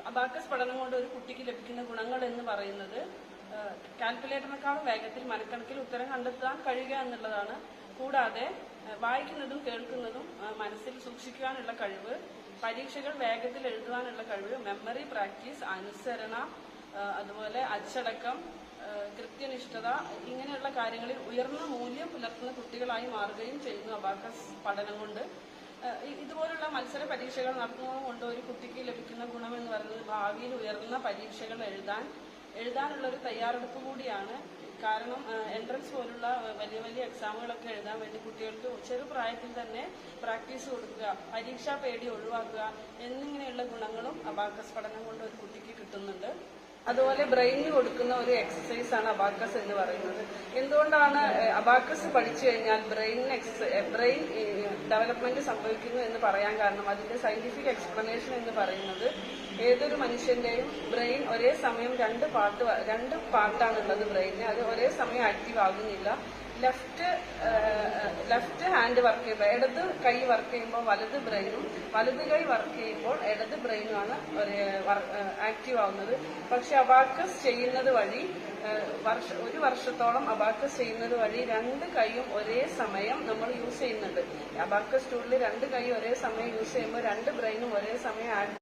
Abacus പഠനം കൊണ്ട് ഒരു കുട്ടിക്ക് ലഭിക്കുന്ന ഗുണങ്ങൾ എന്ന് പറയുന്നത് കാൽക്കുലേറ്ററിനേക്കാളും വേഗത്തിൽ മനക്കണക്കിൽ ഉത്തരം കണ്ടെത്താൻ കഴിയുക എന്നുള്ളതാണ്. കൂടാതെ വായിക്കുന്നതും കേൾക്കുന്നതും മനസ്സിൽ സൂക്ഷിക്കുവാനുള്ള കഴിവ്, പരീക്ഷകൾ വേഗത്തിൽ എഴുതുവാനുള്ള കഴിവ്, മെമ്മറി പ്രാക്ടീസ്, അനുസരണ, അതുപോലെ അച്ചടക്കം, കൃത്യനിഷ്ഠത, ഇങ്ങനെയുള്ള കാര്യങ്ങളിൽ ഉയർന്ന മൂല്യം പുലർത്തുന്ന കുട്ടികളായി മാറുകയും ചെയ്യുന്നു അബാക്കസ് പഠനം കൊണ്ട്. ഇതുപോലുള്ള മത്സര പരീക്ഷകൾ നടത്തുന്നത് കൊണ്ട് ഒരു കുട്ടിക്ക് ലഭിക്കുന്ന ഗുണമെന്ന് പറയുന്നത് ഭാവിയിൽ ഉയർന്ന പരീക്ഷകൾ എഴുതാനുള്ള ഒരു തയ്യാറെടുപ്പ് കൂടിയാണ്. കാരണം എൻട്രൻസ് പോലുള്ള വലിയ വലിയ എക്സാമുകളൊക്കെ എഴുതാൻ വേണ്ടി കുട്ടികൾക്ക് ചെറുപ്രായത്തിൽ തന്നെ പ്രാക്ടീസ് കൊടുക്കുക, പരീക്ഷാ പേടി ഒഴിവാക്കുക എന്നിങ്ങനെയുള്ള ഗുണങ്ങളും അബാക്കസ് പഠനം കൊണ്ട് ഒരു കുട്ടിക്ക് കിട്ടുന്നുണ്ട്. അതുപോലെ ബ്രെയിനിന് കൊടുക്കുന്ന ഒരു എക്സസൈസ് ആണ് അബാക്കസ് എന്ന് പറയുന്നത്. എന്തുകൊണ്ടാണ് അബാക്കസ് പഠിച്ചു കഴിഞ്ഞാൽ ബ്രെയിൻ ഡെവലപ്മെന്റ് സംഭവിക്കുന്നു എന്ന് പറയാൻ കാരണം, അതിന്റെ സയന്റിഫിക് എക്സ്പ്ലനേഷൻ എന്ന് പറയുന്നത് ഏതൊരു മനുഷ്യന്റെയും ബ്രെയിൻ ഒരേ സമയം രണ്ട് പാർട്ടാണുള്ളത് ബ്രെയിനിന്. അത് ഒരേ സമയം ആക്റ്റീവ് ആകുന്നില്ല. ലെഫ്റ്റ് ഹാൻഡ് വർക്ക് ചെയ്യുമ്പോൾ ഇടത് കൈ വർക്ക് ചെയ്യുമ്പോൾ വലത് ബ്രെയിനും, വലത് കൈ വർക്ക് ചെയ്യുമ്പോൾ ഇടത് ബ്രെയിനുമാണ് ആക്റ്റീവ് ആവുന്നത്. പക്ഷെ അബാക്കസ് ചെയ്യുന്നത് വഴി ഒരു വർഷത്തോളം അബാക്കസ് ചെയ്യുന്നത് വഴി രണ്ട് കൈയും ഒരേ സമയം നമ്മൾ യൂസ് ചെയ്യുന്നുണ്ട്. അബാക്കസ് ടൂളിൽ രണ്ട് കൈ ഒരേ സമയം യൂസ് ചെയ്യുമ്പോൾ രണ്ട് ബ്രെയിനും ഒരേ സമയം